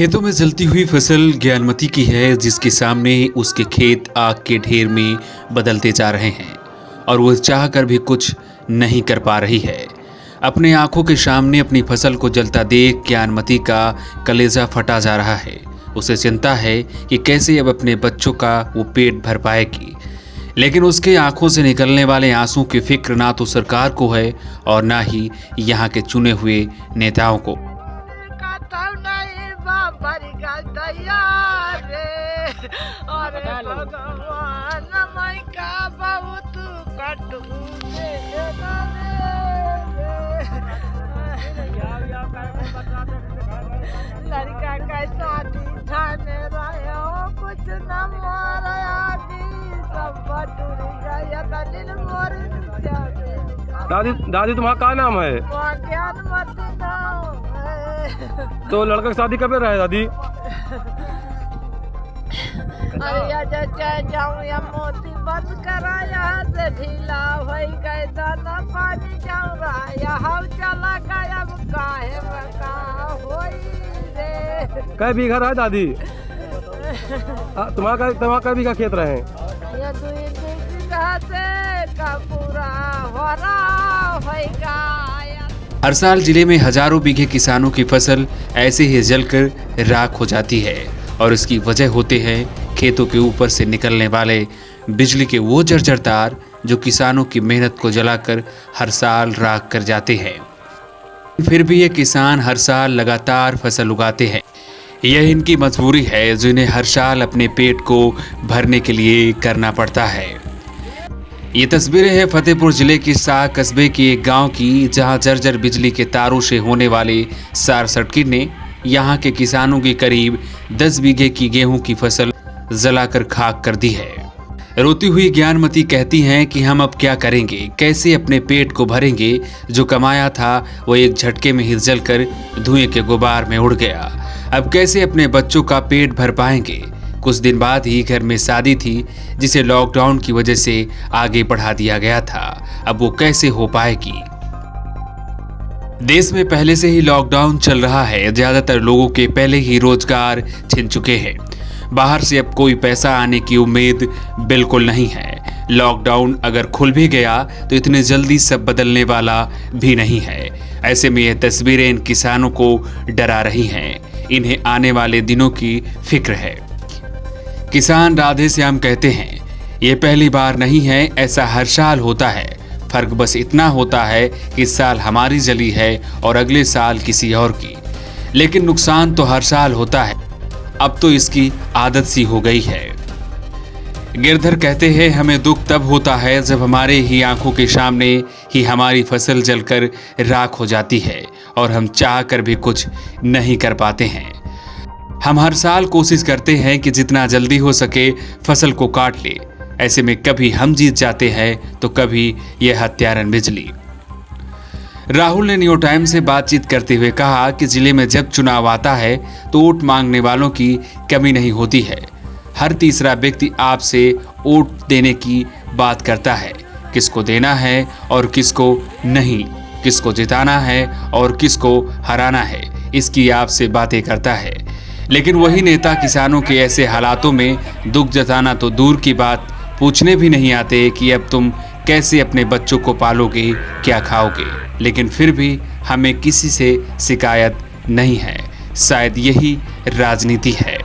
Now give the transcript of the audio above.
खेतों में जलती हुई फसल ज्ञानमती की है, जिसके सामने उसके खेत आग के ढेर में बदलते जा रहे हैं और वो चाह कर भी कुछ नहीं कर पा रही है। अपने आंखों के सामने अपनी फसल को जलता देख ज्ञानमती का कलेजा फटा जा रहा है। उसे चिंता है कि कैसे अब अपने बच्चों का वो पेट भर पाएगी, लेकिन उसके आंखों से निकलने वाले आंसू की फिक्र ना तो सरकार को है और ना ही यहाँ के चुने हुए नेताओं को। लड़का का शादी ठाने रहे हो, कुछ न दादी दादी तुम्हारा क्या नाम है? ज्ञानमती नाम है। तो लड़का की शादी कब रहा है दादी? अरे या जाऊं या मोती बंद करा, यहाँ से ढीला हो गए दाना पानी जाऊं रहा, यहाँ चला गया काहे बता होई रे। कई बीघा रहा है दादी? तुम्हारा कई बीघा खेत रहे? ये दुई बीघा से का पूरा हो रहा होगा। हर साल जिले में हजारों बीघे किसानों की फसल ऐसे ही जलकर राख हो जाती है और इसकी वजह होते हैं खेतों के ऊपर से निकलने वाले बिजली के वो जर्जर तार जो किसानों की मेहनत को जलाकर हर साल राख कर जाते हैं। फिर भी ये किसान हर साल लगातार फसल उगाते हैं। यह इनकी मजबूरी है जो इन्हें हर साल अपने पेट को भरने के लिए करना पड़ता है। ये तस्वीरें हैं फतेहपुर जिले के साह कस्बे के एक गांव की, जहां जर्जर बिजली के तारों से होने वाले शॉर्ट सर्किट ने यहाँ के किसानों की करीब 10 बीघे की गेहूं की फसल जलाकर खाक कर दी है। रोती हुई ज्ञानमती कहती हैं कि हम अब क्या करेंगे, कैसे अपने पेट को भरेंगे। जो कमाया था वो एक झटके में ही जलकर धुएं के गुबार में उड़ गया। अब कैसे अपने बच्चों का पेट भर पाएंगे। कुछ दिन बाद ही घर में शादी थी जिसे लॉकडाउन की वजह से आगे बढ़ा दिया गया था। अब वो कैसे हो पाएगी। देश में पहले से ही लॉकडाउन चल रहा है। ज्यादातर लोगों के पहले ही रोजगार छिन चुके हैं। बाहर से अब कोई पैसा आने की उम्मीद बिल्कुल नहीं है। लॉकडाउन अगर खुल भी गया तो इतने जल्दी सब बदलने वाला भी नहीं है। ऐसे में यह तस्वीरें इन किसानों को डरा रही हैं। इन्हें आने वाले दिनों की फिक्र है। किसान राधे श्याम कहते हैं, ये पहली बार नहीं है, ऐसा हर साल होता है। फर्क बस इतना होता है कि इस साल हमारी जली है और अगले साल किसी और की, लेकिन नुकसान तो हर साल होता है। अब तो इसकी आदत सी हो गई है। गिरधर कहते हैं, हमें दुख तब होता है जब हमारे ही आंखों के सामने ही हमारी फसल जलकर राख हो जाती है और हम चाह कर भी कुछ नहीं कर पाते हैं। हम हर साल कोशिश करते हैं कि जितना जल्दी हो सके फसल को काट ले। ऐसे में कभी हम जीत जाते हैं तो कभी यह हत्यारन बिजली। राहुल ने न्यू टाइम से बातचीत करते हुए कहा कि जिले में जब चुनाव आता है तो वोट मांगने वालों की कमी नहीं होती है। हर तीसरा व्यक्ति आपसे वोट देने की बात करता है, किसको देना है और किसको नहीं, किसको जिताना है और किसको हराना है, इसकी आपसे बातें करता है। लेकिन वही नेता किसानों के ऐसे हालातों में दुख जताना तो दूर की बात, पूछने भी नहीं आते कि अब तुम कैसे अपने बच्चों को पालोगे, क्या खाओगे। लेकिन फिर भी हमें किसी से शिकायत नहीं है। शायद यही राजनीति है।